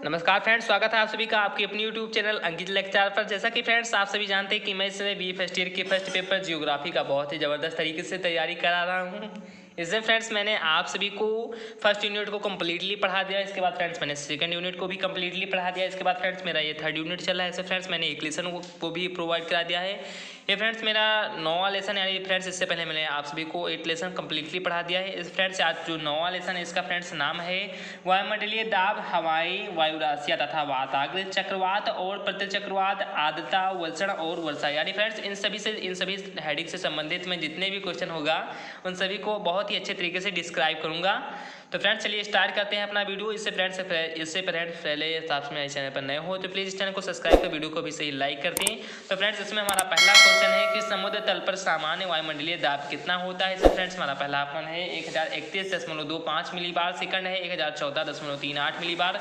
नमस्कार फ्रेंड्स, स्वागत है आप सभी का आपके अपनी यूट्यूब चैनल अंकित लेक्चर पर। जैसा कि फ्रेंड्स आप सभी जानते हैं कि मैं इस समय बी फर्स्ट ईयर के फर्स्ट पेपर जियोग्राफी का बहुत ही ज़बरदस्त तरीके से तैयारी करा रहा हूँ। इसमें फ्रेंड्स मैंने आप सभी को फर्स्ट यूनिट को कम्प्लीटली पढ़ा दिया। इसके बाद फ्रेंड्स मैंने सेकंड यूनिट को भी कम्प्लीटली पढ़ा दिया। इसके बाद फ्रेंड्स मेरा ये थर्ड यूनिट चल रहा है। इससे फ्रेंड्स मैंने एक लेसन को भी प्रोवाइड करा दिया है। ये फ्रेंड्स मेरा 9वां लेसन, यानी फ्रेंड्स इससे पहले मैंने आप सभी को 8 लेसन कम्प्लीटली पढ़ा दिया है। इस फ्रेंड्स आज जो 9वां लेसन है इसका फ्रेंड्स नाम है वायुमंडलीय दाब, हवाई वायुराशियाँ तथा वाताग्र, चक्रवात और प्रतिचक्रवात, आर्द्रता, वर्षण और वर्षा। यानी फ्रेंड्स इन सभी हेडिंग से संबंधित मैं जितने भी क्वेश्चन होगा उन सभी को बहुत ही अच्छे तरीके से डिस्क्राइब करूँगा। तो फ्रेंड्स चलिए स्टार्ट करते हैं अपना वीडियो। इससे फ्रेंड्स पहले आप मेरे चैनल पर नए हो तो प्लीज़ इस चैनल को सब्सक्राइब कर वीडियो को भी सही लाइक कर दें। तो फ्रेंड्स इसमें हमारा पहला क्वेश्चन है कि समुद्र तल पर सामान्य वायुमंडलीय दाब कितना होता है। इसमें फ्रेंड्स हमारा पहला ऑप्शन है 1031.25 मिलीबार, सेकंड है 1014.38 मिलीबार,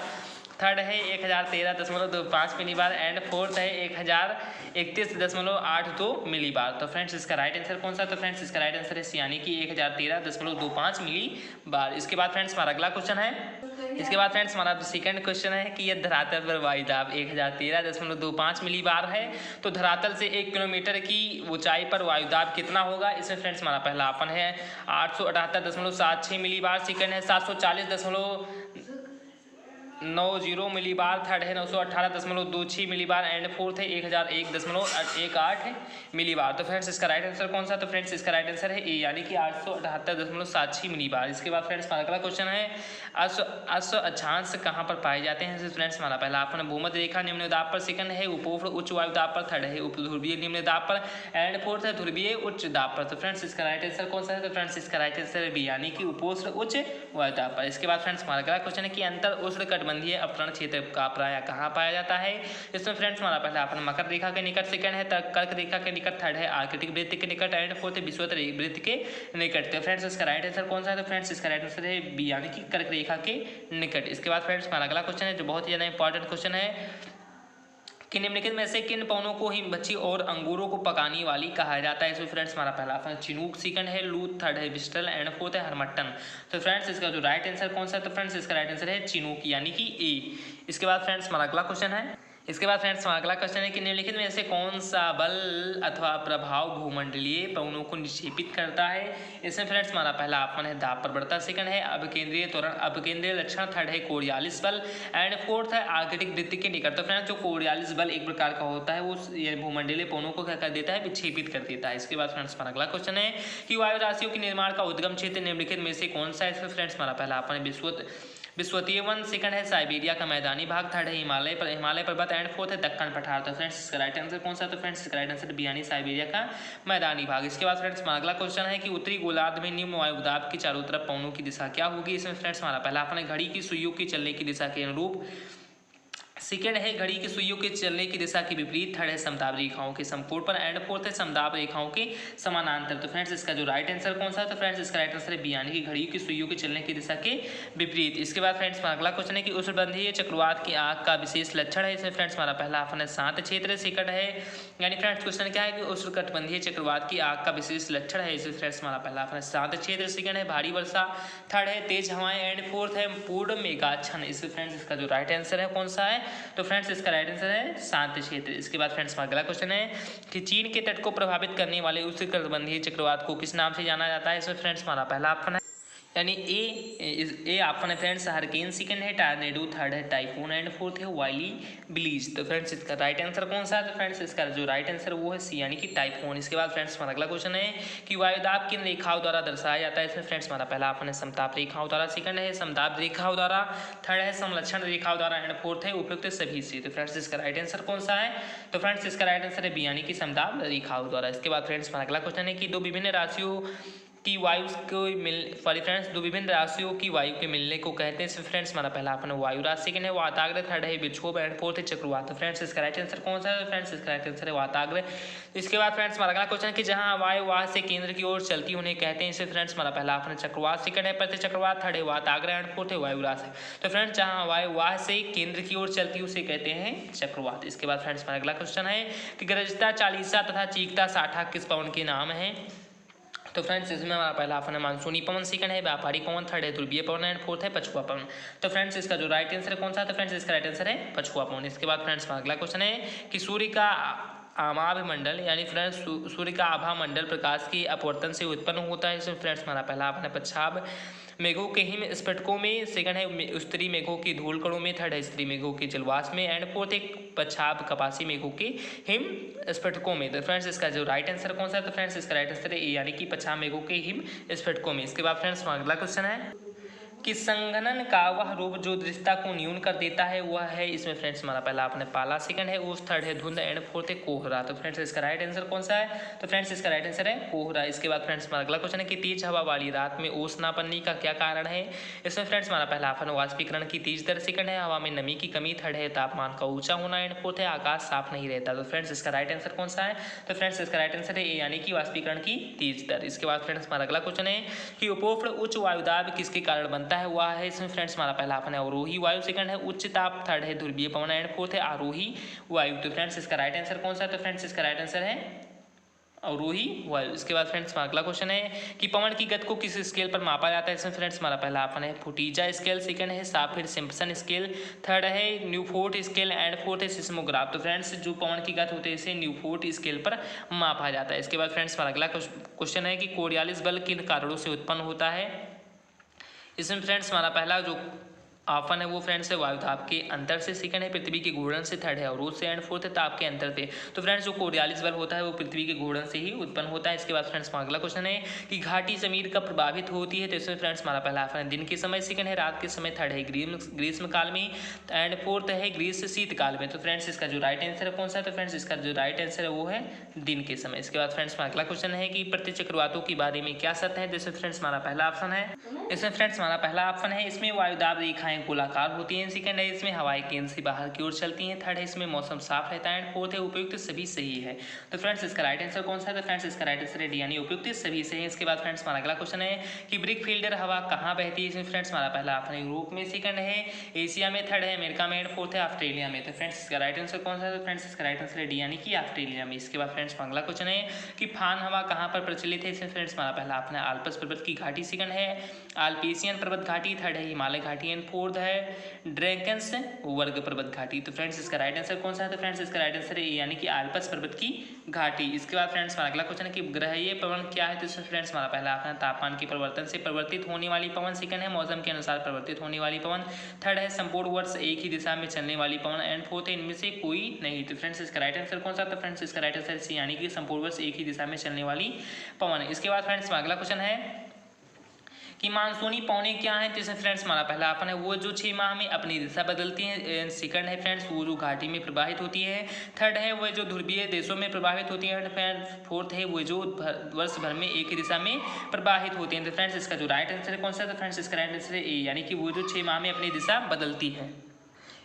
थर्ड है 1013.25 मिलीबार एंड फोर्थ है 1031.82 मिलीबार। तो फ्रेंड्स इसका राइट आंसर कौन सा? तो फ्रेंड्स इसका राइट आंसर है यानी कि 1013.25 मिलीबार। इसके बाद फ्रेंड्स हमारा अगला क्वेश्चन है। इसके बाद फ्रेंड्स हमारा सेकंड क्वेश्चन है कि यह धरातल पर वायुदाब 1013.25 मिलीबार है तो धरातल से 1 किलोमीटर की ऊंचाई पर वायुदाब कितना होगा। इसमें फ्रेंड्स हमारा पहला ऑप्शन है 878.76 मिलीबार, सेकंड है 740.90 मिलीबार, थर्ड है 918.26 मिलीबार एंड फोर्थ है 1001.18 मिलीबार। तो फ्रेंड्स इसका राइट आंसर कौन सा? तो फ्रेंड्स इसका राइट आंसर है ए, यानी कि 878.76 मिलीबार। इसके बाद फ्रेंड्स हमारा अगला क्वेश्चन है अश्व अक्षांश कहाँ पर पाए जाते हैं। फ्रेंड्स हमारा पहला ऑप्शन भूमध्य रेखा निम्न दाब पर, सेकंड है उपोष्ण उच्च वायु दाब पर, थर्ड है उपध्रुवीय निम्न दाब पर एंड फोर्थ है ध्रुवीय उच्च दाब पर। तो फ्रेंड्स इसका राइट आंसर कौन सा है? तो फ्रेंड्स इसका राइट आंसर है बी, यानी कि उपोष्ण उच्च वायु दाब पर। इसके बाद फ्रेंड्स हमारा अगला क्वेश्चन है कि अंतर उष्णकटिबंधीय अपतरण क्षेत्र का प्राय कहाँ पाया जाता है। इसमें फ्रेंड्स हमारा पहला ऑप्शन मकर रेखा के निकट, सेकंड है कर्क रेखा के निकट, थर्ड है आर्कटिक वृत्त के निकट एंड फोर्थ है विषुवत वृत्त के निकट। तो फ्रेंड्स इसका राइट आंसर कौन सा है? तो फ्रेंड्स इसका राइट आंसर है बी, यानी कि कर्क रेखा के निकट। इसके बाद फ्रेंड्स हमारा अगला क्वेश्चन है जो बहुत ही ज़्यादा इंपॉर्टेंट क्वेश्चन है कि निम्नलिखित में से किन पौधों को हिमबच्ची और अंगूरों को पकाने वाली कहा जाता है। इसमें फ्रेंड्स हमारा पहला ऑप्शन चिनूक, सेकंड है लूथ, थर्ड है विस्टल एंड फोर्थ है हरमट्टन। तो फ्रेंड्स इसका जो राइट आंसर कौन सा है? तो फ्रेंड्स इसका राइट आंसर है चिनूक, यानी कि ए। इसके बाद फ्रेंड्स हमारा अगला क्वेश्चन है। इसके बाद फ्रेंड्स हमारा अगला क्वेश्चन है कि निम्नलिखित में से कौन सा बल अथवा प्रभाव भूमंडलीय पवनों को निक्षेपित करता है। इसमें फ्रेंड्स हमारा पहला ऑप्शन है दाब प्रवणता, सेकंड है अपकेंद्रीय त्वरण अपकेंद्रीय लक्षण, थर्ड है कोरियालिस बल एंड फोर्थ है आर्कटिक वृत्त के निकट। तो फ्रेंड्स जो कोरियालिस बल एक प्रकार का होता है वो भूमंडलीय पवनों को क्या कर देता है? विक्षेपित कर देता है। इसके बाद फ्रेंड्स हमारा अगला क्वेश्चन है कि वायु राशियों के निर्माण का उद्गम क्षेत्र निम्नलिखित में से कौन सा है। इसमें फ्रेंड्स हमारा पहला ऑप्शन है विश्वतीय वन, सेकंड है साइबेरिया का मैदानी भाग, थर्ड है हिमालय पर्वत एंड फोर्थ है दक्कन पठार। तो फ्रेंड्स इसका राइट आंसर कौन सा? तो फ्रेंड्स इसका राइट आंसर बी, यानी साइबेरिया का मैदानी भाग। इसके बाद फ्रेंड्स हमारा अगला क्वेश्चन है कि उत्तरी गोलार्ध में निम्न वायुदाब की चारों तरफ पवनों की दिशा क्या होगी। इसमें फ्रेंड्स हमारा पहला ऑप्शन है घड़ी की सुइयों की चलने की दिशा के अनुरूप, सेकेंड है घड़ी की सुइयों के चलने की दिशा के विपरीत, थर्ड है समताप रेखाओं के समकोण पर एंड फोर्थ है समताप रेखाओं के समानांतर। तो फ्रेंड्स इसका जो राइट आंसर कौन सा है? तो फ्रेंड्स इसका राइट आंसर है बी, यानी कि घड़ी की सुइयों के चलने की दिशा के विपरीत। इसके बाद फ्रेंड्स अगला क्वेश्चन है कि उष्णबंधीय चक्रवात की आग का विशेष लक्षण है। इसमें फ्रेंड्स हमारा पहला ऑप्शन है शांत क्षेत्र, सेकंड है यानी फ्रेंड्स क्वेश्चन क्या है कि उष्णकटिबंधीय चक्रवात की आग का विशेष लक्षण है। इसमें फ्रेंड्स हमारा पहला ऑप्शन है शांत क्षेत्र, सेकंड है भारी वर्षा, थर्ड है तेज हवाएं एंड फोर्थ है पूर्ण मेघाच्छन्न। इसमें फ्रेंड्स इसका जो राइट आंसर है कौन सा है? तो फ्रेंड्स इसका राइट आंसर है शांत क्षेत्र। इसके बाद फ्रेंड्स अगला क्वेश्चन है कि चीन के तट को प्रभावित करने वाले उष्णकटिबंधीय चक्रवात को किस नाम से जाना जाता है। इसमें फ्रेंड्स हमारा पहला ऑप्शन है यानी ए ऑप्शन है फ्रेंड्स हरिकेन, सेकंड है टॉर्नेडो, थर्ड है टाइफून एंड फोर्थ है वाइली ब्लीज। तो फ्रेंड्स इसका राइट आंसर कौन सा है? तो फ्रेंड्स इसका जो राइट आंसर वो है सी, यानी कि टाइफून। इसके बाद फ्रेंड्स हमारा अगला क्वेश्चन है कि वायुदाब किन रेखाओं द्वारा दर्शाया जाता है। इसमें फ्रेंड्स हमारा पहला ऑप्शन है समताप रेखाओं द्वारा, सेकंड है समताप रेखाओं द्वारा, थर्ड है समलक्षण रेखाओं द्वारा एंड फोर्थ है उपयुक्त सभी से। तो फ्रेंड्स इसका राइट आंसर कौन सा है? तो फ्रेंड्स इसका राइट आंसर है बी, यानी कि समताप रेखाओं द्वारा। इसके बाद फ्रेंड्स हमारा अगला क्वेश्चन है कि दो विभिन्न राशियों की वायु दो विभिन्न राशियों की वायु के मिलने को कहते हैं। फ्रेंड्स हमारा पहला ऑप्शन है वायु राशि, सेकंड है वाताग्र, थर्ड है विक्षोभ एंड फोर्थ है चक्रवात। तो फ्रेंड्स इसका राइट आंसर कौन सा है? फ्रेंड्स इसका राइट आंसर है वाताग्र। इसके बाद फ्रेंड्स हमारा अगला क्वेश्चन है कि जहां वायु वाह से केंद्र की ओर चलती उन्हें कहते हैं। इसे फ्रेंड्स हमारा पहला ऑप्शन है चक्रवात, सेकंड है प्रति चक्रवात, थर्ड है वाताग्र एंड फोर्थ है वायु राशि। तो फ्रेंड्स जहां वायु वाह से केंद्र की ओर चलती उसे कहते हैं चक्रवात। इसके बाद फ्रेंड्स हमारा अगला क्वेश्चन है कि गरजता, चालीसा तथा चीखता साठा किस पवन के नाम है। तो फ्रेंड्स इसमें हमारा पहला ऑप्शन है मानसूनी पवन, सेकंड है व्यापारी पवन, थर्ड है ध्रुवीय पवन एंड फोर्थ है पछुआ पवन। तो फ्रेंड्स इसका जो राइट आंसर है कौन सा है? तो फ्रेंड्स इसका राइट आंसर है पछुआ पवन। इसके बाद फ्रेंड्स अगला क्वेश्चन है कि सूर्य का आभाव मंडल यानी फ्रेंड्स सूर्य का आभा मंडल प्रकाश की अपवर्तन से उत्पन्न होता है। इसमें फ्रेंड्स हमारा पहला ऑप्शन है पच्छाद मेघों के हिम स्फटिकों में, सेकंड है उत्तरी मेघों की धूल कणों में, थर्ड है स्त्री मेघों के जलवाष्प में एंड फोर्थ एक पच्छाद कपासी मेघों के हिम स्फटिकों में। तो फ्रेंड्स इसका जो राइट आंसर कौन सा है? तो फ्रेंड्स इसका राइट आंसर है ए यानी कि पच्छाद मेघों के हिम स्फटिकों में। इसके बाद फ्रेंड्स अगला क्वेश्चन है कि संघनन का वह रूप जो दृश्यता को न्यून कर देता है वह है। इसमें फ्रेंड्स हमारा पहला आपने पाला, सेकंड है ओस, थर्ड है धुंध एंड फोर्थ है कोहरा। तो फ्रेंड्स इसका राइट आंसर कौन सा है? तो फ्रेंड्स इसका राइट आंसर है कोहरा। इसके बाद फ्रेंड्स हमारा अगला क्वेश्चन है कि तेज हवा वाली रात में ओस ना बनने का क्या कारण है? इसमें फ्रेंड्स हमारा पहला ऑप्शन वाष्पीकरण की तेज दर, सेकंड है हवा में नमी की कमी, थर्ड है तापमान का ऊंचा होना एंड फोर्थ है आकाश साफ नहीं रहता। तो फ्रेंड्स इसका राइट आंसर कौन सा है? तो फ्रेंड्स इसका राइट आंसर है ए यानी कि वाष्पीकरण की तेज दर। इसके बाद फ्रेंड्स हमारा अगला क्वेश्चन है कि उपोष्ण उच्च वायुदाब किसके कारण बनता है? वह है इसमें फ्रेंड्स हमारा पहला ऑप्शन है अवरोही वायु, सेकंड है उच्च ताप, थर्ड है ध्रुवीय पवन एंड फोर्थ है आरोही वायु। तो फ्रेंड्स इसका राइट आंसर कौन सा है? तो फ्रेंड्स इसका राइट आंसर है अवरोही वायु। इसके बाद फ्रेंड्स अगला क्वेश्चन है कि पवन की गति को किस स्केल पर मापा जाता है? इसमें फ्रेंड्स हमारा पहला ऑप्शन है फुटीजा स्केल, सेकंड है साफिर सिम्पसन स्केल, थर्ड है न्यूफोर्ट स्केल एंड फोर्थ है सिस्मोग्राफ। तो फ्रेंड्स जो पवन की गति होती है इसे न्यूफोर्ट स्केल पर मापा जाता है। इसके बाद फ्रेंड्स हमारा अगला क्वेश्चन है कि कोरियालिस बल किन कारणों से उत्पन्न होता है? इसमें फ्रेंड्स हमारा पहला जो ऑप्शन है वो फ्रेंड्स है वायुदाब के अंतर से, सेकंड है पृथ्वी के घूर्णन से, थर्ड है अवरोध से एंड फोर्थ है ताप के अंतर से। तो फ्रेंड्स जो कोरियालिस बल होता है वो पृथ्वी के घूर्णन से ही उत्पन्न होता है। इसके बाद फ्रेंड्स अगला क्वेश्चन है कि घाटी जमीन कब प्रभावित होती है? तो इसमें फ्रेंड्स हमारा पहला ऑप्शन है दिन के समय, सेकंड है रात के समय, थर्ड है ग्रीष्म काल में एंड फोर्थ है ग्रीष्म शीतकाल में। तो फ्रेंड्स इसका जो राइट आंसर है कौन सा है? तो फ्रेंड्स इसका जो राइट आंसर है वो है दिन के समय। इसके बाद फ्रेंड्स अगला क्वेश्चन है कि प्रतिचक्रवातों के बारे में क्या सत्य है? जैसे फ्रेंड्स हमारा पहला ऑप्शन है, इसमें फ्रेंड्स हमारा पहला ऑप्शन है इसमें वायुदाब रेखाएं गोलाकार होती हैं, सेकंड है इसमें हवाएं केंद्र से बाहर की ओर चलती हैं, थर्ड है इसमें मौसम साफ रहता है एंड फोर्थ है उपयुक्त सभी सही है। तो फ्रेंड्स इसका राइट आंसर कौन सा है? तो फ्रेंड्स इसका राइट आंसर है डी यानी उपयुक्त सभी सही है। इसके बाद फ्रेंड्स हमारा अगला क्वेश्चन है कि ब्रिक फील्डर हवा कहाँ बहती है? इसमें फ्रेंड्स हमारा पहला ऑप्शन है यूरोप में, सेकंड है एशिया में, थर्ड है अमेरिका में एंड फोर्थ है ऑस्ट्रेलिया में। तो फ्रेंड्स इसका राइट आंसर कौन सा है? तो फ्रेंड्स इसका राइट आंसर है डी यानी कि ऑस्ट्रेलिया में। इसके बाद फ्रेंड्स अगला क्वेश्चन है कि फान हवा कहाँ पर प्रचलित है? इसमें फ्रेंड्स हमारा पहला ऑप्शन है आल्प्स पर्वत की घाटी, सेकंड है आल्पेशियन पर्वत घाटी, थर्ड है हिमालय घाटी एंड फोर्थ है ड्रैकेंस वर्ग पर्वत घाटी। तो फ्रेंड्स इसका राइट आंसर कौन सा है? तो फ्रेंड्स इसका राइट आंसर है यानी कि आल्प्स पर्वत की घाटी। इसके बाद फ्रेंड्स हमारा अगला क्वेश्चन है कि ग्रहीय पवन क्या है? तो इसमें फ्रेंड्स हमारा पहला ऑप्शन तापमान के परिवर्तन से परिवर्तित होने वाली पवन, सेकंड है मौसम के अनुसार परिवर्तित होने वाली पवन, थर्ड है संपूर्ण वर्ष एक ही दिशा में चलने वाली पवन एंड फोर्थ है इनमें से कोई नहीं। तो फ्रेंड्स इसका राइट आंसर कौन सा? तो फ्रेंड्स इसका राइट आंसर सी यानी कि संपूर्ण वर्ष एक ही दिशा में चलने वाली पवन। इसके बाद फ्रेंड्स अगला क्वेश्चन है कि मानसूनी पवनें क्या हैं? जैसे फ्रेंड्स हमारा पहला ऑप्शन है वो जो 6 माह में अपनी दिशा बदलती हैं, सेकंड है फ्रेंड्स वो जो घाटी में प्रवाहित होती है, थर्ड है वो जो ध्रुवीय देशों में प्रवाहित होती है, फोर्थ है वो जो वर्ष भर में एक ही दिशा में प्रवाहित होती हैं। तो फ्रेंड्स इसका जो राइट आंसर है कौन सा? तो फ्रेंड्स इसका राइट आंसर है ए यानी कि वो जो 6 माह में अपनी दिशा बदलती है।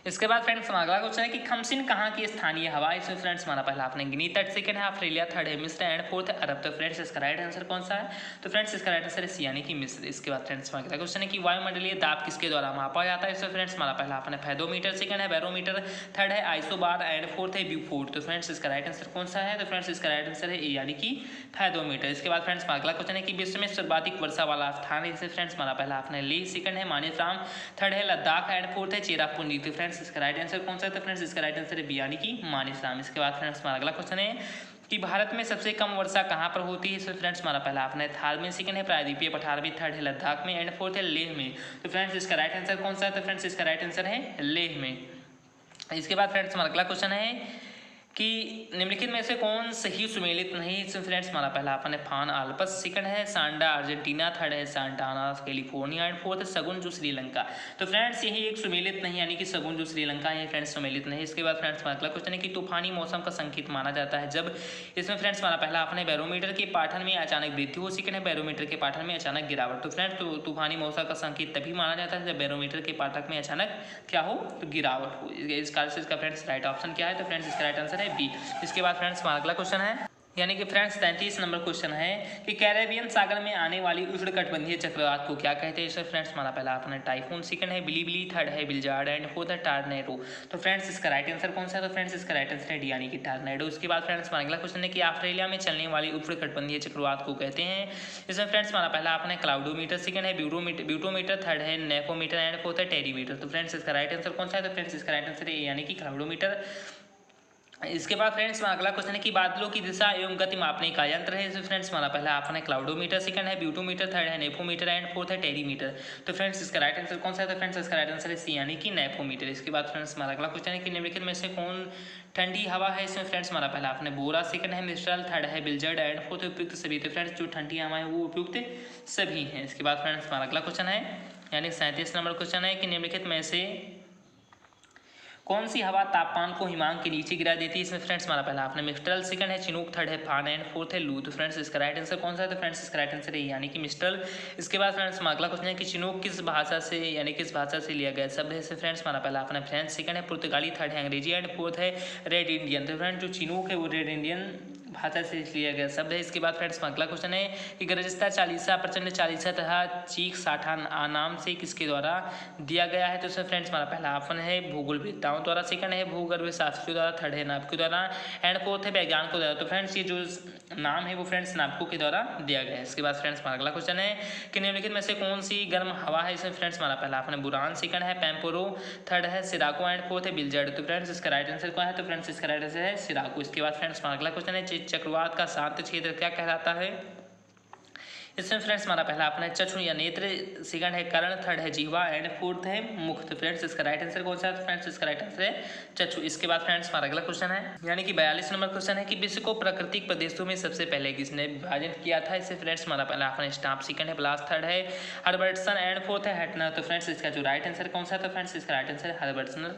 इसके बाद फ्रेंड्स अगला क्वेश्चन है कि खमसिन कहाँ की स्थानीय हवा? इसमें फ्रेंड्स हमारा पहला आपने गिनी तट, सेकंड है ऑस्ट्रेलिया, थर्ड है मिस्र एंड फोर्थ है अरब। तो फ्रेंड्स इसका राइट आंसर कौन सा है? तो फ्रेंड्स इसका राइट आंसर है सी यानी कि मिस्र। इसके बाद फ्रेंड्स अगला क्वेश्चन है कि वायुमंडलीय दाब किसके द्वारा मापा जाता है? इसमें फ्रेंड्स हमारा पहला आपने फेदोमीटर, सेकंड है बैरोमीटर, थर्ड है आइसोबार एंड फोर्थ है ब्यूफोर्ड। तो फ्रेंड्स इसका राइट आंसर कौन सा है? तो फ्रेंड्स इसका राइट आंसर है ए यानी कि फेदोमीटर। इसके बाद फ्रेंड्स अगला क्वेश्चन है कि विश्व में सर्वाधिक वर्षा वाला स्थान है? इससे फ्रेंड्स हमारा पहला आपने लेह, सेकंड है मानेसराम, थर्ड है लद्दाख एंड फोर्थ है चेरापूंजी। तो फ्रेंड्स इसका राइट आंसर कौन सा है? तो फ्रेंड्स इसका राइट आंसर है बी यानी कि मानेसराम। इसके बाद फ्रेंड्स हमारा अगला क्वेश्चन है कि भारत में सबसे कम वर्षा कहाँ पर होती है? इसमें फ्रेंड्स हमारा पहला ऑप्शन है थार में, सेकंड है प्रायद्वीपीय पठार में, थर्ड है लद्दाख में एंड फोर्थ है लेह में। तो फ्रेंड्स इसका राइट आंसर कौन सा है? तो फ्रेंड्स इसका राइट आंसर है लेह में। इसके बाद फ्रेंड्स हमारा अगला क्वेश्चन है कि निम्नलिखित में से कौन सही सुमेलित नहीं? इसमें फ्रेंड्स हमारा पहला ऑप्शन है फान आल्प्स, सेकंड है सांडा अर्जेंटीना, थर्ड है सांटाना कैलिफोर्निया एंड फोर्थ है सगुन जो श्रीलंका। तो फ्रेंड्स यही एक सुमेलित नहीं यानी कि सगुन जो श्रीलंका है फ्रेंड्स सुमेलित नहीं। इसके बाद फ्रेंड्स हमारा अगला क्वेश्चन है कि तूफानी मौसम का संकेत माना जाता है जब? इसमें फ्रेंड्स हमारा पहला ऑप्शन है बैरोमीटर के पाठन में अचानक वृद्धि हो, सेकंड है बैरोमीटर के पाठन में अचानक गिरावट। तो फ्रेंड्स तूफानी मौसम का संकेत तभी माना जाता है जब बैरोमीटर के पाठक में अचानक क्या हो? तो गिरावट हो। इस कारण से इसका फ्रेंड्स राइट ऑप्शन क्या है? तो फ्रेंड्स इसका राइट आंसर है बी। इसके बाद फ्रेंड्स हमारा अगला क्वेश्चन है यानी कि फ्रेंड्स 33 नंबर क्वेश्चन है कि कैरेबियन सागर में आने वाली उष्णकटिबंधीय चक्रवात को क्या कहते हैं। इसमें फ्रेंड्स हमारा पहला ऑप्शन है टाइफून, सेकंड है बिलीबिली, थर्ड है बिलजार्ड एंड फोर्थ है टार्नेडो। तो फ्रेंड्स इसका राइट आंसर कौन सा है? तो फ्रेंड्स इसका राइट आंसर है डी यानी कि टार्नेडो। उसके बाद फ्रेंड्स हमारा अगला क्वेश्चन है कि ऑस्ट्रेलिया में चलने वाली उष्णकटिबंधीय चक्रवात को कहते हैं। इसमें फ्रेंड्स हमारा पहला ऑप्शन है क्लाउडोमीटर, सेकंड है ब्यूटोमीटर, थर्ड है नेफोमीटर एंड फोर्थ है टेरीमीटर। तो फ्रेंड्स इसका राइट आंसर कौन सा है? तो फ्रेंड्स इसका राइट आंसर है यानी कि क्लाउडोमीटर। इसके बाद फ्रेंड्स अगला क्वेश्चन है कि बादलों की दिशा एवं गति मापने का यंत्र है। इसमें फ्रेंड्स हमारा पहला ऑप्शन है क्लाउडोमीटर, सेकंड है ब्यूटोमीटर, थर्ड है नेफोमीटर एंड फोर्थ है टेरीमीटर। तो फ्रेंड्स इसका राइट आंसर कौन सा है? तो फ्रेंड्स इसका राइट आंसर है सी यानी कि नेफोमीटर। इसके बाद फ्रेंड्स हमारा अगला क्वेश्चन है कि निम्नलिखित में से कौन ठंडी हवा है। इसमें फ्रेंड्स हमारा पहला ऑप्शन है बोरा, सेकंड है मिस्ट्रल, थर्ड है बिलजर्ड एंड फोर्थ उपयुक्त सभी। तो फ्रेंड्स जो ठंडी हवा है वो उपयुक्त सभी हैं। इसके बाद फ्रेंड्स हमारा अगला क्वेश्चन है यानी 37 नंबर क्वेश्चन है कि निम्नलिखित में से कौन सी हवा तापमान को हिमांक के नीचे गिरा देती है। इसमें फ्रेंड्स हमारा पहला ऑप्शन है मिस्ट्रल, सेकंड है चिनूक, थर्ड है फान एंड फोर्थ है लू। तो फ्रेंड्स इसका राइट आंसर कौन सा है? तो फ्रेंड्स इसका राइट आंसर है यानी कि मिस्ट्रल। इसके बाद फ्रेंड्स हमारा अगला क्वेश्चन है कि चिनूक किस भाषा से यानी किस भाषा से लिया गया शब्द है। इसमें फ्रेंड्स हमारा पहला ऑप्शन है फ्रेंच, सेकंड है पुर्तगाली, थर्ड है अंग्रेजी एंड फोर्थ है रेड इंडियन। तो फ्रेंड्स जो चिनूक है वो रेड इंडियन भाषा से लिया गया शब्द है। इसके बाद फ्रेंड्स अगला क्वेश्चन है कि गरजता चालीसा, प्रचंड चालीसा तथा चीख साठा नाम से किसके द्वारा दिया गया है। तो इसमें फ्रेंड्स हमारा पहला ऑप्शन है भूगोलवेत्ताओं द्वारा, सेकंड है भूगर्भ शास्त्रियों द्वारा, थर्ड है नाविकों द्वारा एंड फोर्थ है वैज्ञानिकों द्वारा। तो फ्रेंड्स ये जो नाम है वो फ्रेंड्स नाविकों के द्वारा दिया गया है। इसके बाद फ्रेंड्स हमारा अगला क्वेश्चन है कि निम्नलिखित में से कौन सी गर्म हवा है। इसमें फ्रेंड्स हमारा पहला ऑप्शन है बुरान, सेकंड है पैम्पोरो, थर्ड है सिराको एंड फोर्थ है बिलजर्ड। तो फ्रेंड्स इसका राइट आंसर क्या है? तो फ्रेंड्स इसका राइट आंसर है सिराको। इसके बाद फ्रेंड्स हमारा अगला क्वेश्चन है चक्रवात का शांत क्षेत्र क्या कहलाता है। इसमें फ्रेंड्स हमारा पहला ऑप्शन है चक्षु या नेत्र, सेकंड है कर्ण, थर्ड है जीवा एंड फोर्थ है मुख। तो फ्रेंड्स इसका राइट आंसर कौन सा है? फ्रेंड्स इसका राइट आंसर है चक्षु। इसके बाद फ्रेंड्स हमारा अगला क्वेश्चन है यानी कि 42 नंबर क्वेश्चन है कि विश्व को प्राकृतिक प्रदेशों में सबसे पहले किसने विभाजन किया था। इससे फ्रेंड्स हमारा पहला ऑप्शन है स्टाफ, सेकंड है ब्लास, थर्ड है हर्बर्टसन एंड फोर्थ है हैटनर। तो फ्रेंड्स इसका जो राइट आंसर कौन सा है? तो फ्रेंड्स इसका राइट आंसर है हर्बर्टसन।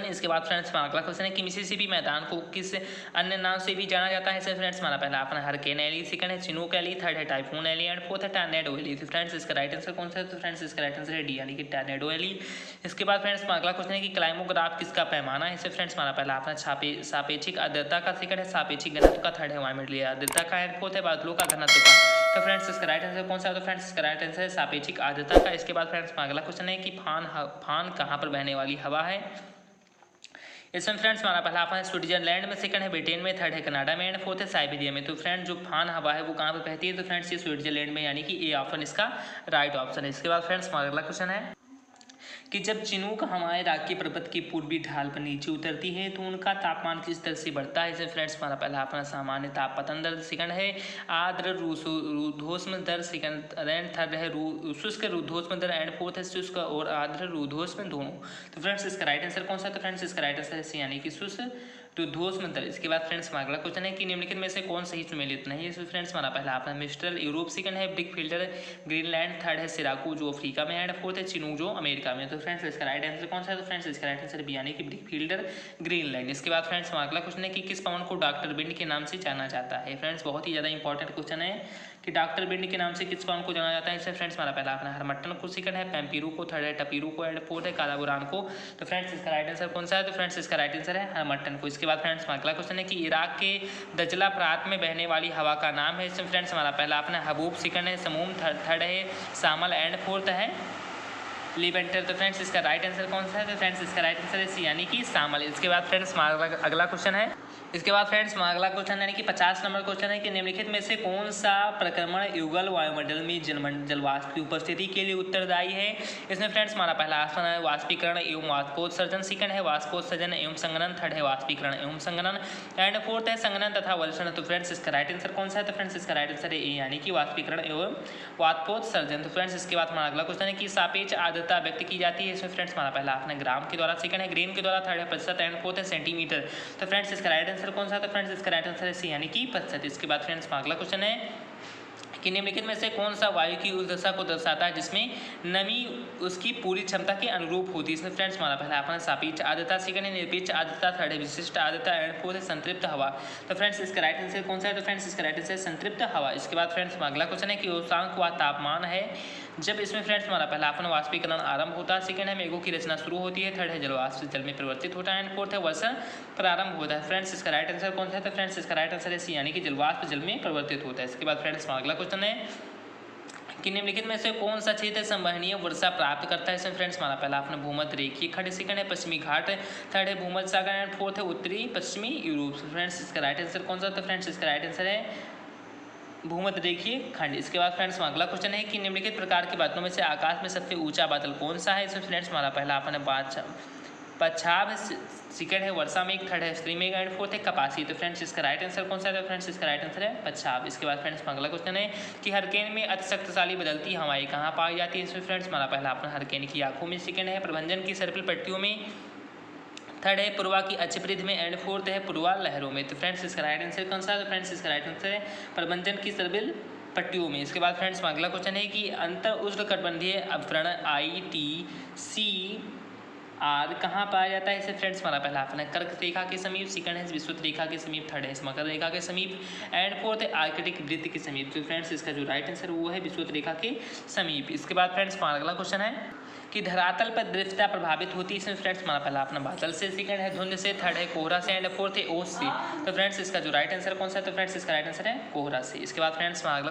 इसके बाद फ्रेंड्स हमारा अगला क्वेश्चन है कि मिसिसिपी मैदान को किस अन्य नाम से भी जाना जाता है। इससे फ्रेंड्स हमारा पहला ऑप्शन है हरिकेन एली, सेकंड है चिनूक एली, थर्ड है टाइफून एली एंड फोर्थ है टॉर्नेडो एली। तो फ्रेंड्स इसका राइट आंसर कौन सा है? तो फ्रेंड्स इसका राइट आंसर है डी यानी कि टॉर्नेडो एली। इसके बाद फ्रेंड्स हमारा अगला क्वेश्चन है कि क्लाइमोग्राफ किसका पैमाना है। इससे फ्रेंड्स हमारा पहला ऑप्शन है सापेक्षिक आर्द्रता का, सेकंड है सापेक्षिक घनत्व का, थर्ड है वायुमंडलीय आर्द्रता का एंड फोर्थ है बादलों का घनत्व का। तो फ्रेंड्स इसका राइट आंसर कौन सा है? तो फ्रेंड्स इसका राइट आंसर है सापेक्षिक आर्द्रता का। इसके बाद फ्रेंड्स अगला क्वेश्चन है कि फान कहाँ पर बहने वाली हवा है। इसमें फ्रेंड्स हमारा पहला ऑप्शन है स्विट्जरलैंड में, सेकंड है ब्रिटेन में, थर्ड है कनाडा में एंड फोर्थ है साइबेरिया में। तो फ्रेंड्स जो फान हवा है वो कहाँ पर बहती है। तो फ्रेंड्स ये स्विट्जरलैंड में यानी कि ए ऑप्शन इसका राइट ऑप्शन है। इसके बाद फ्रेंड्स हमारा अगला क्वेश्चन है कि जब चिनूक हमारे राकी पर्वत की पूर्वी ढाल पर नीचे उतरती है तो उनका तापमान किस तरह से बढ़ता है। इसमें फ्रेंड्स हमारा पहला अपना सामान्य तापपतन दर, सेकंड है आर्द्र रुद्धोष्म दर, सेकंड एंड थर्ड है शुष्क रुद्धोष्म दर एंड फोर्थ है शुष्क और आर्द्र रुद्धोष्म दोनों। तो फ्रेंड्स इसका राइट आंसर कौन सा? तो फ्रेंड्स इसका राइट आंसर है यानी कि शुष्क रुद्धोष्म दर। इसके बाद फ्रेंड्स हमारा अगला क्वेश्चन है कि निम्नलिखित में से कौन सही सुमेलित नहीं है। इसमें फ्रेंड्स हमारा पहला अपना मिस्ट्रल यूरोप, सेकंड है ब्रिक फिल्टर ग्रीनलैंड, थर्ड है सिराकू जो अफ्रीका में एंड फोर्थ है चिनूक जो अमेरिका में। तो फ्रेंड्स इसका राइट आंसर कौन सा है? तो फ्रेंड्स इसका राइट आंसर बी यानी कि ब्रिक फिल्टर ग्रीनलैंड। इसके बाद फ्रेंड्स हमारा अगला क्वेश्चन है कि किस पवन को डॉक्टर बिंड के नाम से जाना जाता है। फ्रेंड्स बहुत ही ज़्यादा इंपॉर्टेंट क्वेश्चन है कि डॉक्टर बिंड के नाम से किस पवन को जाना जाता है। इसमें फ्रेंड्स हमारा पहला अपना हरमट्टन को, सेकंड है पैम्पीरू को, थर्ड है टपीरू को एंड फोर्थ है कालाबुरान को। तो फ्रेंड्स इसका राइट आंसर कौन सा है? तो फ्रेंड्स इसका राइट आंसर है हरमट्टन को। इसके बाद फ्रेंड्स हमारा अगला क्वेश्चन है कि इराक के दजला प्रांत में बहने वाली हवा का नाम है। इसमें फ्रेंड्स हमारा पहला अपना हबूब, सेकंड है समूम, थर्ड है सामल एंड फोर्थ है लिवेंटर। तो फ्रेंड्स इसका राइट आंसर कौन सा है? तो फ्रेंड्स इसका राइट आंसर है सी यानी कि सामल। इसके बाद फ्रेंड्स हमारा अगला क्वेश्चन है अगला क्वेश्चन यानी कि 50 नंबर क्वेश्चन है कि निम्नलिखित में से कौन सा प्रक्रमण युगल वायुमंडल में जलवाष्प की उपस्थिति के लिए उत्तरदायी है। इसमें फ्रेंड्स हमारा पहला ऑप्शन है वाष्पीकरण एवं वाष्पोत्सर्जन, सेकंड है वाष्पोत्सर्जन एवं संघनन, थर्ड है वाष्पीकरण एवं संघनन एंड फोर्थ है संघनन तथा वल्षण। तो फ्रेंड्स इसका राइट आंसर कौन सा है? तो फ्रेंड्स इसका राइट आंसर है ए यानी कि वाष्पीकरण एवं वाष्पोत्सर्जन। तो फ्रेंड्स इसके बाद हमारा अगला क्वेश्चन है कि सापेक्ष आर्द्रता व्यक्त की जाती है। इसमें फ्रेंड्स हमारा पहला ऑप्शन है ग्राम के द्वारा, सेकंड है ग्रेन के द्वारा, थर्ड है प्रतिशत एंड फोर्थ है सेंटीमीटर। तो फ्रेंड्स इसका राइट आंसर कौन सा है? तो फ्रेंड्स इसका राइट आंसर है सी यानी कि प्रतिशत। इसके बाद फ्रेंड्स अगला क्वेश्चन है कि निम्नलिखित में से कौन सा वायु की उस दशा को दर्शाता है जिसमें नमी उसकी पूरी क्षमता के अनुरूप होती है। इसमें फ्रेंड्स हमारा पहला अपना सापेक्ष आर्द्रता, सेकंड है निरपेक्ष आर्द्रता, थर्ड है विशिष्ट आर्द्रता एंड फोर्थ है संतृप्त हवा। तो फ्रेंड्स इसका राइट आंसर कौन सा है? तो फ्रेंड्स इसका राइट आंसर है संतृप्त हवा। इसके बाद फ्रेंड्स अगला क्वेश्चन है कि उष्मांक व तापमान है जब इसमें फ्रेंड्स हमारा पहला अपन वाष्पीकरण आरंभ होता है, सेकंड है मेघों की रचना शुरू होती है, थर्ड है जलवाष्प जल में परिवर्तित होता है एंड फोर्थ है वर्षा प्रारंभ होता है। फ्रेंड्स इसका राइट आंसर कौन सा है? तो फ्रेंड्स इसका राइट आंसर है सी यानी कि जलवाष्प जल में परिवर्तित होता है। इसके बाद फ्रेंड्स अगला क्वेश्चन है कि निम्नलिखित में से कौन सा क्षेत्र संवहनीय वर्षा प्राप्त करता है? इसमें फ्रेंड्स हमारा पहला अपना भूमध्य रेखीय खंड, सेकंड है पश्चिमी घाट, थर्ड है भूमध्य सागर एंड फोर्थ है उत्तरी पश्चिमी यूरोप। फ्रेंड्स इसका राइट आंसर कौन सा? तो फ्रेंड्स इसका राइट आंसर है भूमध्य रेखीय खंड। इसके बाद फ्रेंड्स अगला क्वेश्चन है कि निम्नलिखित प्रकार के बादलों में से आकाश में सबसे ऊंचा बादल कौन सा है? इसमें फ्रेंड्स हमारा पहला अपना पच्छाद, सेकंड है वर्षा मेघ, थर्ड है स्त्री मेघ एंड फोर्थ है कपासी। तो फ्रेंड्स इसका राइट आंसर कौन सा है? तो फ्रेंड्स इसका राइट आंसर है पच्छाद। इसके बाद फ्रेंड्स अगला क्वेश्चन है कि हरिकेन में अति शक्तिशाली बदलती हवाएं कहाँ पाई जाती है? इसमें फ्रेंड्स हमारा पहला अपना हरिकेन की आंखों में, सेकंड है प्रभंजन की सर्पिल पट्टियों में, थर्ड है पूर्वा की अक्षपरिध में एंड फोर्थ है पूर्वा लहरों में। तो फ्रेंड्स इसका राइट आंसर कौन सा है? तो फ्रेंड्स इसका राइट आंसर है प्रभंजन की सर्पिल पट्टियों में। इसके बाद फ्रेंड्स अगला क्वेश्चन है कि अंतर उष्णकटिबंधीय अवतरण ITCR कहाँ पाया जाता है? इसे फ्रेंड्स हमारा पहला अपना कर्क रेखा के समीप, सेकंड है विषुवत रेखा के समीप, थर्ड है मकर रेखा के समीप एंड फोर्थ है आर्कटिक वृत्त के समीप। तो फ्रेंड्स इसका जो राइट आंसर वो है विषुवत रेखा के समीप। इसके बाद फ्रेंड्स अगला क्वेश्चन है कि धरातल पर दृश्यता प्रभावित होती है। इसमें फ्रेंड्स हमारा पहला अपना बादल से, सेकंड है धुंध से, थर्ड है कोहरा से एंड फोर्थ है ओस से। तो फ्रेंड्स इसका जो राइट आंसर कौन सा है? तो फ्रेंड्स इसका राइट आंसर है कोहरा से। इसके बाद फ्रेंड्स अगला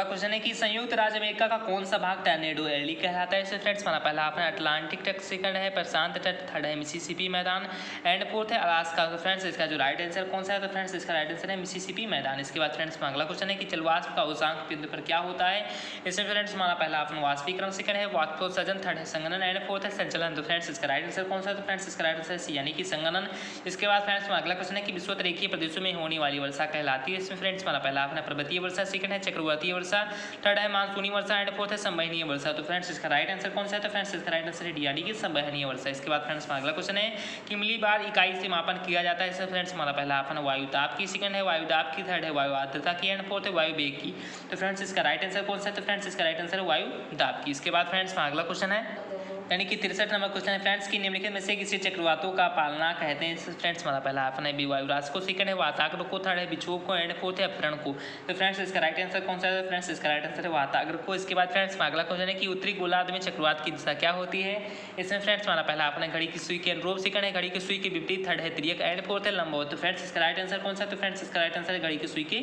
क्वेश्चन है कि संयुक्त राज्य अमेरिका का कौन सा भाग टॉर्नेडो एली कहलाता है? इसमें फ्रेंड्स हमारा पहला अपना अटलांटिक तट, सेकंड है प्रशांत तट, थर्ड है मिसिसिपी मैदान एंड फोर्थ है अलास्का। तो फ्रेंड्स इसका जो राइट आंसर कौन सा है? तो फ्रेंड्स इसका राइट आंसर है मिसिसिपी मैदान। इसके बाद फ्रेंड्स अगला क्वेश्चन है कि जलवाष्प का उष्मांक बिंदु पर क्या होता है? इसमें फ्रेंड्स हमारा पहला अपना वाष्पीकरण, सेकंड है वाष्पोत्सर्जन, थर्ड है संघनन एंड फोर्थ है संचलन। तो फ्रेंड्स इसका राइट आंसर कौन सा है? तो फ्रेंड्स इसका राइट आंसर सी यानी कि संघनन। इसके बाद फ्रेंड्स अगला क्वेश्चन है कि विषुवत रेखीय प्रदेशों में होने वाली वर्षा कहलाती है। इसमें फ्रेंड्स हमारा पहला अपना पर्वतीय वर्षा, सेकंड है चक्रवातीय वर्षा, थर्ड है मानसूनी वर्षा एंड फोर्थ है संवहनीय वर्षा। तो फ्रेंड्स इसका राइट आंसर कौन सा है? तो फ्रेंड्स इसका राइट आंसर है डी यानी कि संवहनीय वर्षा। इसके बाद फ्रेंड्स अगला क्वेश्चन है कि मिलीबार इकाई से मापन किया जाता है। इसमें फ्रेंड्स हमारा पहला अपना वायु ताप की, सेकंड है वायु दाब की, थर्ड है वायु आर्द्रता की एंड फोर्थ है वायु वेग की। तो फ्रेंड्स इसका राइट आंसर कौन सा है? तो फ्रेंड्स इसका राइट आंसर है वायु दाब की। इसके बाद फ्रेंड्स अगला क्वेश्चन है यानी कि 63 नंबर क्वेश्चन है फ्रेंड्स की निम्नलिखित में से किसी चक्रवातों का पालना कहते हैं? फ्रेंड्स हमारा पहला अपना है वायु राशि को, सेकंड है वाताग्र को, थर्ड है विक्षोभ को एंड फोर्थ है अपहरण को। तो फ्रेंड्स इसका राइट आंसर कौन सा है? फ्रेंड्स इसका राइट आंसर है वाताग्र को। इसके बाद फ्रेंड्स अगला क्वेश्चन है कि उत्तरी गोलार्ध में चक्रवात की दिशा क्या होती है? इसमें फ्रेंड्स हमारा पहला अपना घड़ी की सुई के अनुरूप, सेकंड है घड़ी की सुई के विपरीत, थर्ड है तिर्यक एंड फोर्थ है लंबवत। तो फ्रेंड्स इसका राइट आंसर कौन सा है? तो फ्रेंड्स इसका राइट आंसर है घड़ी की सुई के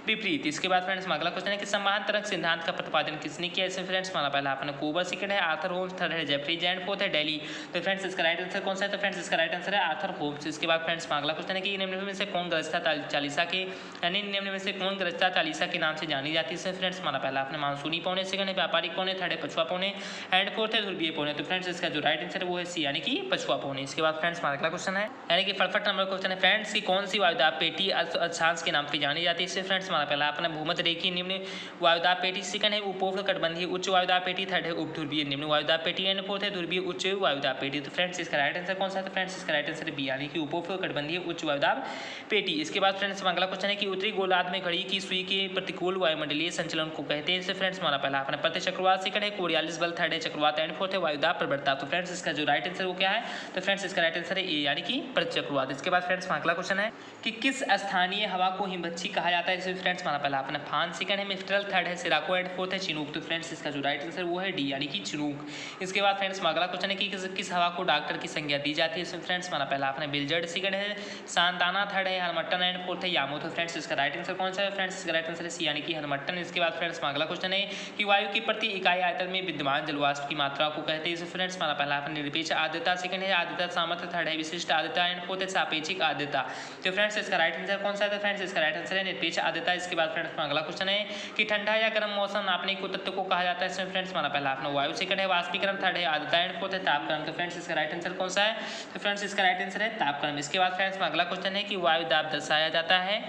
विपरीत। इसके बाद फ्रेंड्स अगला क्वेश्चन है कि संवहन तरंग सिद्धांत का प्रतिपादन किसने किया? इसमें फ्रेंड्स हमारा पहला अपना कोबर, सेकंड है आर्थर होम्स, थर्ड है जेफरी एंड फोर्थ है डेली। तो फ्रेंड्स इसका राइट आंसर कौन सा है? तो फ्रेंड्स इसका राइट आंसर है आर्थर होम्स। इसके बाद फ्रेंड्स अगला क्वेश्चन है कि निम्न में से कौन ग्रस्ता चालीसा के यानी निम्न में से कौन ग्रस्ता चालीसा के नाम से जानी जाती है? इसमें फ्रेंड्स हमारा पहला अपने मानसूनी पौने, सेकंड है व्यापारिक पौने, थर्ड है पछुआ पौने एंड फोर्थ है ध्रुवीय पौने। तो फ्रेंड्स इसका जो राइट आंसर है वो है सी यानी कि पछुआ पौने। इसके बाद फ्रेंड्स अगला क्वेश्चन है यानी कि 65 नंबर क्वेश्चन है फ्रेंड्स की कौन सी वायुदाब पेटी अक्षांश के नाम से जानी जाती है? इससे फ्रेंड्स हमारा पहला अपना भूमध्य रेखीय निम्न वायुदाब पेटी, सेकंड है उपोष्णकटिबंधीय उच्च वायुदाब पेटी, थर्ड है उपध्रुवीय निम्न वायुदाब पेटी एंड फोर्थ है ध्रुवीय उच्च वायुदाब पेटी। तो फ्रेंड्स इसका राइट आंसर कौन सा है? तो फ्रेंड्स इसका राइट आंसर है बी यानी कि उपोष्णकटिबंधीय उच्च वायुदाब पेटी। इसके बाद फ्रेंड्स अगला क्वेश्चन है कि उत्तरी गोलार्ध में घड़ी की सुई के प्रतिकूल वायुमंडलीय संचलन को कहते हैं? इससे फ्रेंड्स हमारा पहला अपना प्रति चक्रवात, सेकंड है कोरियालिस बल, थर्ड है चक्रवात एंड फोर्थ है वायुदाब प्रवणता। तो फ्रेंड्स इसका जो राइट आंसर वो क्या है? तो फ्रेंड्स इसका राइट आंसर है ए यानी कि प्रति चक्रवात। इसके बाद फ्रेंड्स अगला क्वेश्चन है कि किस स्थानीय हवा को हिमबच्ची कहा जाता है? इससे फ्रेंड्स हमारा पहला अपना फान, सेकंड है मिस्ट्रल, थर्ड है सिराको एंड फोर्थ है चिनूक। तो फ्रेंड्स इसका जो राइट आंसर वो है डी यानी कि चिनूक। इसके बाद फ्रेंड्स अगला क्वेश्चन है कि किस हवा को डॉक्टर की संज्ञा दी जाती है? इसमें फ्रेंड्स हमारा पहला अपना बिलजर्ड, सेकंड है सांताना, थर्ड है हरमट्टन एंड फोर्थ है यामो। तो फ्रेंड्स इसका राइट आंसर कौन सा है? फ्रेंड्स इसका राइट आंसर है सी यानी कि हरमट्टन। इसके बाद फ्रेंड्स अगला क्वेश्चन है कि वायु की प्रति इकाई आयतन में विद्यमान जलवाष्प की मात्रा को कहते हैं? इसमें फ्रेंड्स हमारा पहला अपना निरपेक्ष आर्द्रता, सेकंड है आर्द्रता सामर्थ्य, थर्ड है विशिष्ट आर्द्रता एंड फोर्थ है सापेक्षिक आर्द्रता। तो फ्रेंड्स इसका राइट आंसर कौन सा है? तो फ्रेंड्स इसका राइट आंसर है निरपेक्ष आर्द्रता। इसके बाद फ्रेंड्स अगला क्वेश्चन है कि ठंडा या गर्म मौसम नापने को तत्व को कहा जाता है? इसमें फ्रेंड्स हमारा पहला अपना वायु, सेकंड है वाष्पीकरण, थर्ड है आर्द्रता एंड फोर्थ है तापक्रम। तो फ्रेंड्स इसका राइट आंसर कौन सा है? तो फ्रेंड्स इसका राइट आंसर है तापक्रम। इसके बाद फ्रेंड्स अगला क्वेश्चन है कि वायु दाब दर्शाया जाता है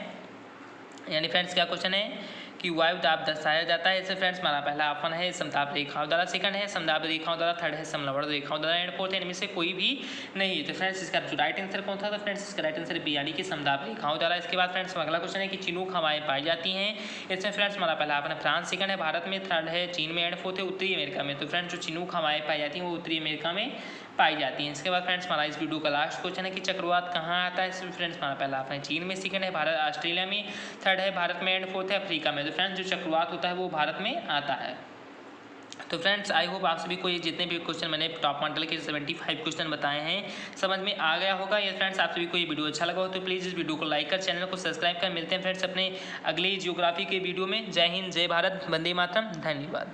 यानी फ्रेंड्स क्या क्वेश्चन है कि वायु दाब दर्शाया जाता है। इससे फ्रेंड्स हमारा पहला ऑप्शन है समताप रेखाओं द्वारा, सेकंड है समताप रेखाओं द्वारा, थर्ड है समलवण रेखाओं द्वारा एंड फोर्थ इनमें से कोई भी नहीं है। तो फ्रेंड्स इसका जो राइट आंसर कौन था? तो फ्रेंड्स इसका राइट आंसर बी यानी कि समताप रेखाओं द्वारा। इसके बाद फ्रेंड्स अगला क्वेश्चन है कि चिनूक हवाएं पाई जाती हैं। इसमें फ्रेंड्स हमारा पहला ऑप्शन फ्रांस, सेकंड है भारत में, थर्ड है चीन में एंड फोर्थ है उत्तरी अमेरिका में। तो फ्रेंड्स जो चिनूक हवाएं पाई जाती हैं वो उत्तरी अमेरिका में पाई जाती हैं। इसके बाद फ्रेंड्स हमारा इस वीडियो का लास्ट क्वेश्चन है कि चक्रवात कहाँ आता है। इसमें फ्रेंड्स हमारा पहला ऑप्शन है चीन में, सेकंड है भारत ऑस्ट्रेलिया में, थर्ड है भारत में एंड फोर्थ है अफ्रीका में। तो फ्रेंड्स जो चक्रवात होता है वो भारत में आता है। तो फ्रेंड्स आई होप आप सभी को ये जितने भी क्वेश्चन मैंने टॉप मॉडल के 75 क्वेश्चन बताए हैं समझ में आ गया होगा। ये फ्रेंड्स आप सभी को ये वीडियो अच्छा लगा हो तो प्लीज़ इस वीडियो को लाइक कर, चैनल को सब्सक्राइब कर। मिलते हैं फ्रेंड्स अपने अगली जियोग्राफी के वीडियो में। जय हिंद, जय भारत, वंदे मातरम, धन्यवाद।